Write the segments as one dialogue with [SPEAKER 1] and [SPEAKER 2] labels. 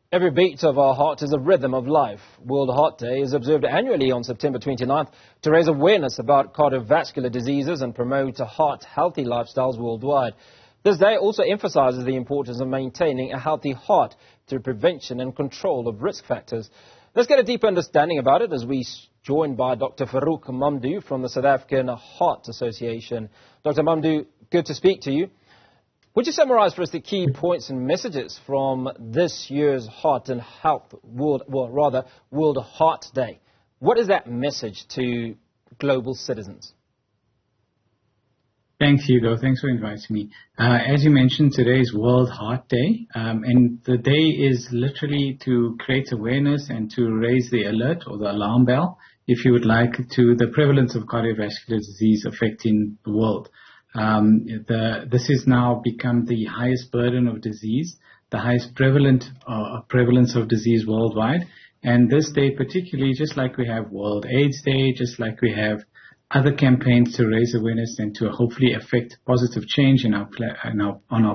[SPEAKER 1] Every beat of our heart is a rhythm of life. World Heart Day is observed annually on September 29th to raise awareness about cardiovascular diseases and promote heart-healthy lifestyles worldwide. This day also emphasizes the importance of maintaining a healthy heart through prevention and control of risk factors. Let's get a deeper understanding about it as we joined by Dr. Farook Mamdoo from the South African Heart Association. Dr. Mamdoo, good to speak to you. Would you summarize for us the key points and messages from this year's Heart and Health World Heart Day? What is that message to global citizens?
[SPEAKER 2] Thanks, Hugo. Thanks for inviting me. As you mentioned, today is World Heart Day, and the day is literally to create awareness and to raise the alert or the alarm bell, if you would like, to the prevalence of cardiovascular disease affecting the world. This has now become the highest burden of disease, the highest prevalence of disease worldwide. And this day particularly, just like we have World AIDS Day, just like we have other campaigns to raise awareness and to hopefully affect positive change on our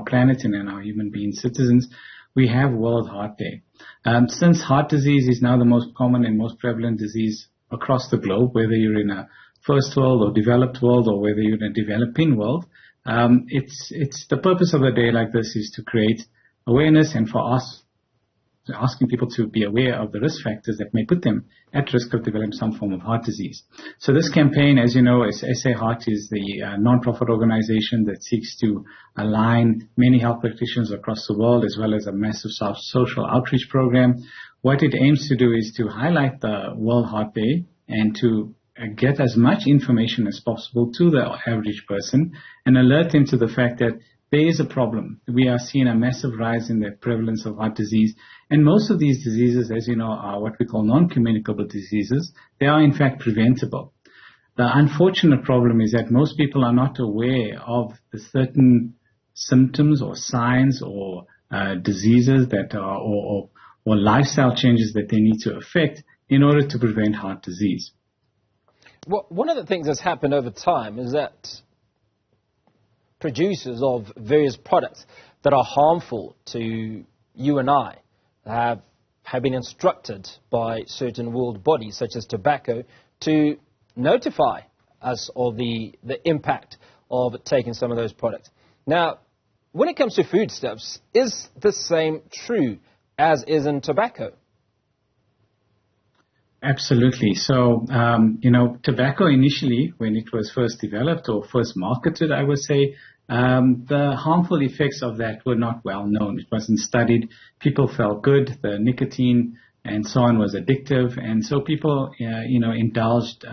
[SPEAKER 2] planet and in our human being citizens, we have World Heart Day. Since heart disease is now the most common and most prevalent disease across the globe, whether you're in a first world or developed world or whether you're in a developing world, it's the purpose of a day like this is to create awareness and for us asking people to be aware of the risk factors that may put them at risk of developing some form of heart disease. So this campaign, as you know, SA Heart is the non-profit organization that seeks to align many health practitioners across the world as well as a massive social outreach program. What it aims to do is to highlight the World Heart Day and to get as much information as possible to the average person and alert them to the fact that there is a problem. We are seeing a massive rise in the prevalence of heart disease. And most of these diseases, as you know, are what we call non-communicable diseases. They are, in fact, preventable. The unfortunate problem is that most people are not aware of the certain symptoms or signs or diseases that are, or lifestyle changes that they need to affect in order to prevent heart disease.
[SPEAKER 1] Well, one of the things that's happened over time is that producers of various products that are harmful to you and I have been instructed by certain world bodies, such as tobacco, to notify us of the impact of taking some of those products. Now, when it comes to foodstuffs, is the same true as is in tobacco?
[SPEAKER 2] Absolutely. So, tobacco initially, when it was first developed or first marketed, I would say, the harmful effects of that were not well known. It wasn't studied. People felt good. The nicotine and so on was addictive. And so people, indulged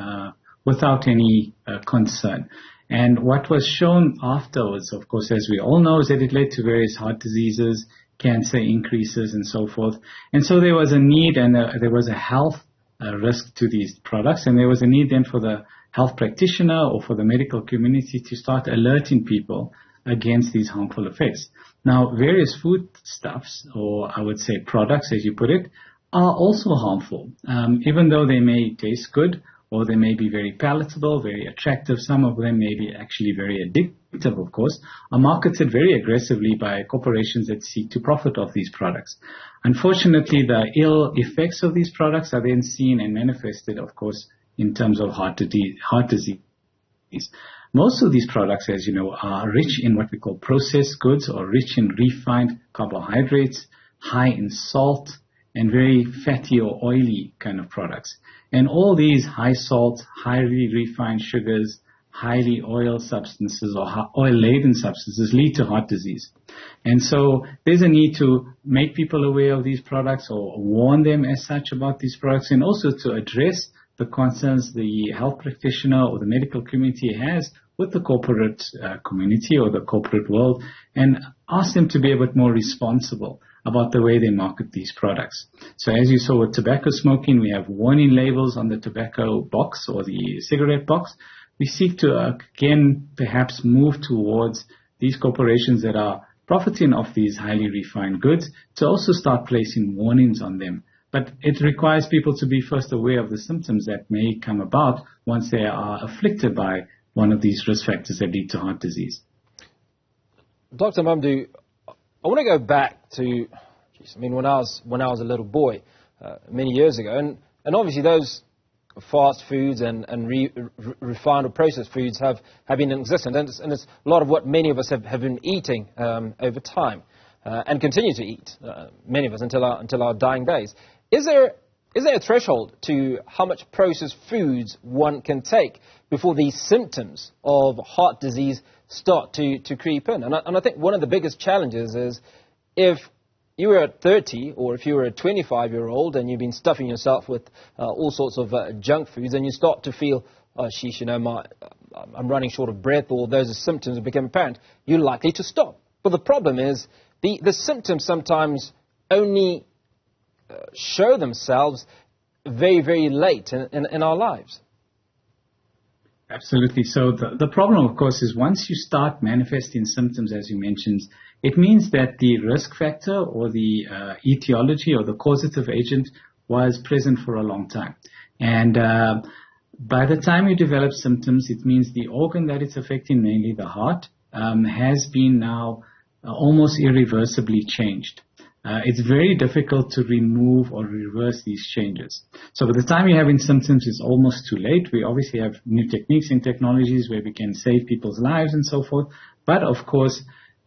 [SPEAKER 2] without any concern. And what was shown afterwards, of course, as we all know, is that it led to various heart diseases, cancer increases, and so forth. And so there was a need and there was a health risk to these products, and there was a need then for the health practitioner or for the medical community to start alerting people against these harmful effects. Now, various foodstuffs, or I would say products, as you put it, are also harmful. Even though they may taste good or they may be very palatable, very attractive, some of them may be actually very addictive, of course, are marketed very aggressively by corporations that seek to profit off these products. Unfortunately, the ill effects of these products are then seen and manifested, of course, in terms of heart disease. Most of these products, as you know, are rich in what we call processed goods or rich in refined carbohydrates, high in salt, and very fatty or oily kind of products. And all these high salt, highly refined sugars, highly oil substances or oil-laden substances lead to heart disease. And so there's a need to make people aware of these products or warn them as such about these products, and also to address the concerns the health practitioner or the medical community has with the corporate community or the corporate world, and ask them to be a bit more responsible about the way they market these products. So as you saw with tobacco smoking, we have warning labels on the tobacco box or the cigarette box. We seek to, again, perhaps move towards these corporations that are profiting off these highly refined goods to also start placing warnings on them. But it requires people to be first aware of the symptoms that may come about once they are afflicted by one of these risk factors that lead to heart disease.
[SPEAKER 1] Dr. Mamdoo, I want to go back to Jeez, I mean, when I was a little boy, many years ago, and obviously those fast foods and refined or processed foods have been in existence, and it's a lot of what many of us have been eating over time, and continue to eat, many of us, until our dying days. Is there a threshold to how much processed foods one can take before these symptoms of heart disease start to creep in? And I think one of the biggest challenges is if you were at 30 or if you were a 25-year-old and you've been stuffing yourself with all sorts of junk foods, and you start to feel, oh, sheesh, I'm running short of breath, or those symptoms become apparent, you're likely to stop. But the problem is the symptoms sometimes only show themselves very, very late in our lives.
[SPEAKER 2] Absolutely. So the problem, of course, is once you start manifesting symptoms, as you mentioned, it means that the risk factor or the etiology or the causative agent was present for a long time. And by the time you develop symptoms, it means the organ that it's affecting, mainly the heart, has been now almost irreversibly changed. It's very difficult to remove or reverse these changes. So by the time you're having symptoms, it's almost too late. We obviously have new techniques and technologies where we can save people's lives and so forth. But of course,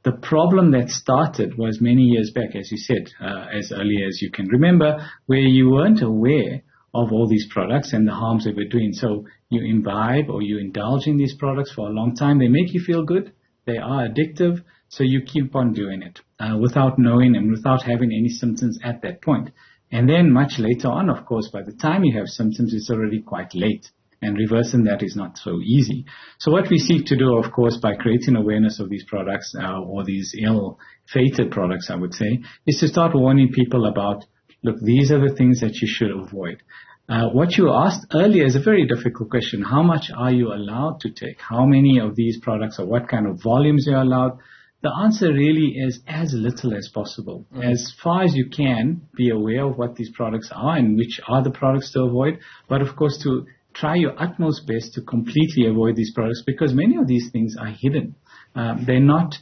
[SPEAKER 2] the problem that started was many years back, as you said, as early as you can remember, where you weren't aware of all these products and the harms they were doing. So you imbibe or you indulge in these products for a long time. They make you feel good. They are addictive. So you keep on doing it without knowing and without having any symptoms at that point. And then much later on, of course, by the time you have symptoms, it's already quite late. And reversing that is not so easy. So what we seek to do, of course, by creating awareness of these products or these ill-fated products, I would say, is to start warning people about, look, these are the things that you should avoid. What you asked earlier is a very difficult question. How much are you allowed to take? How many of these products or what kind of volumes you're allowed? The answer really is as little as possible. As far as you can, be aware of what these products are and which are the products to avoid. But of course, to try your utmost best to completely avoid these products, because many of these things are hidden. They're not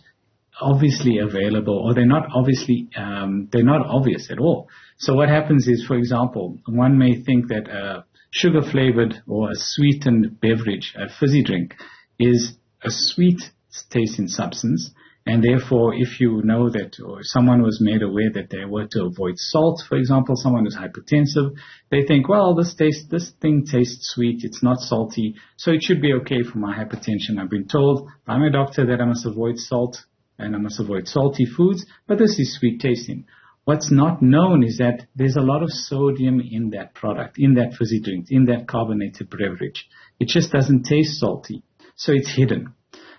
[SPEAKER 2] obviously available, or they're not obvious at all. So what happens is, for example, one may think that a sugar-flavored or a sweetened beverage, a fizzy drink, is a sweet tasting substance. And therefore, if you know that, or someone was made aware that they were to avoid salt, for example, someone who's hypertensive, they think, well, this thing tastes sweet, it's not salty, so it should be okay for my hypertension. I've been told by my doctor that I must avoid salt and I must avoid salty foods, but this is sweet tasting. What's not known is that there's a lot of sodium in that product, in that fizzy drink, in that carbonated beverage. It just doesn't taste salty, so it's hidden.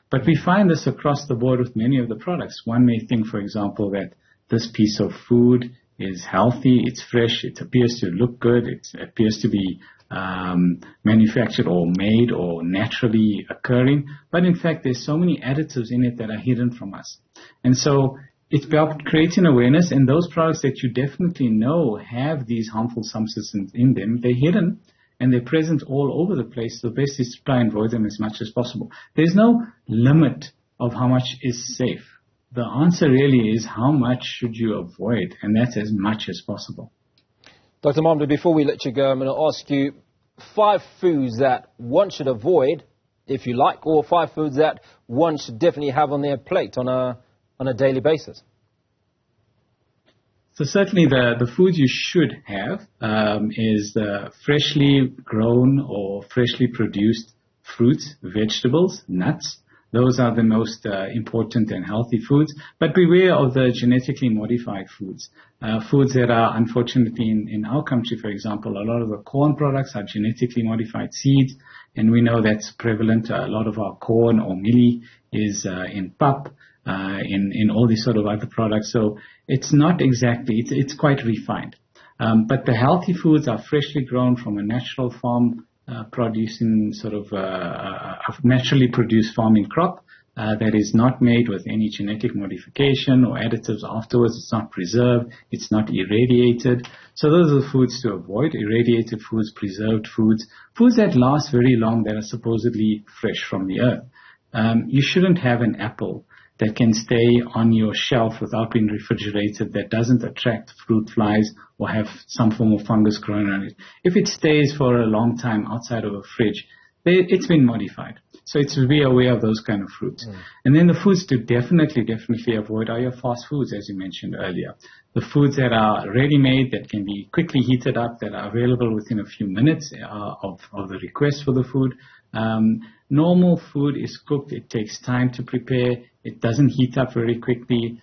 [SPEAKER 2] But we find this across the board with many of the products. One may think, for example, that this piece of food is healthy, it's fresh, it appears to look good, it appears to be manufactured or made or naturally occurring. But in fact, there's so many additives in it that are hidden from us. And so it's about creating awareness, and those products that you definitely know have these harmful substances in them, they're hidden. And they're present all over the place. The best is to try and avoid them as much as possible. There's no limit of how much is safe. The answer really is how much should you avoid, and that's as much as possible.
[SPEAKER 1] Dr. Mamdoo, before we let you go, I'm going to ask you 5 foods that one should avoid, if you like, or 5 foods that one should definitely have on their plate on a daily basis.
[SPEAKER 2] So certainly the foods you should have is the freshly grown or freshly produced fruits, vegetables, nuts. Those are the most important and healthy foods. But beware of the genetically modified foods. Foods that are, unfortunately, in our country, for example, a lot of the corn products are genetically modified seeds. And we know that's prevalent. A lot of our corn or millie is in pap. In all these sort of other products. So it's not exactly, it's quite refined. But the healthy foods are freshly grown from a natural farm, producing sort of a naturally produced farming crop that is not made with any genetic modification or additives afterwards. It's not preserved. It's not irradiated. So those are the foods to avoid: irradiated foods, preserved foods, foods that last very long, that are supposedly fresh from the earth. You shouldn't have an apple that can stay on your shelf without being refrigerated, that doesn't attract fruit flies or have some form of fungus growing on it. If it stays for a long time outside of a fridge, it's been modified. So it's to be aware of those kind of fruits. And then the foods to definitely avoid are your fast foods, as you mentioned earlier. The foods that are ready-made, that can be quickly heated up, that are available within a few minutes of the request for the food. Normal food is cooked. It takes time to prepare. It doesn't heat up very quickly.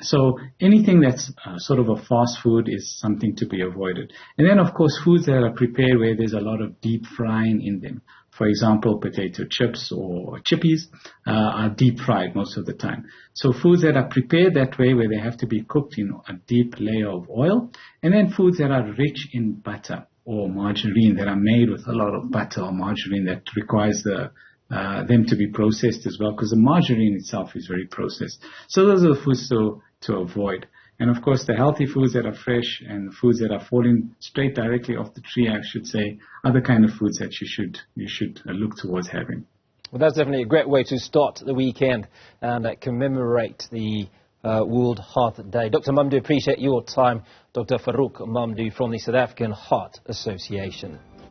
[SPEAKER 2] So anything that's sort of a fast food is something to be avoided. And then, of course, foods that are prepared where there's a lot of deep frying in them. For example, potato chips or chippies are deep fried most of the time. So foods that are prepared that way, where they have to be cooked in a deep layer of oil, and then foods that are rich in butter or margarine, that are made with a lot of butter or margarine, that requires them to be processed as well, because the margarine itself is very processed. So those are the foods to avoid. And of course, the healthy foods that are fresh and the foods that are falling straight directly off the tree, I should say, are the kind of foods that you should look towards having.
[SPEAKER 1] Well, that's definitely a great way to start the weekend and commemorate the World Heart Day. Dr. Mamdoo, appreciate your time. Dr. Farook Mamdoo from the South African Heart Association.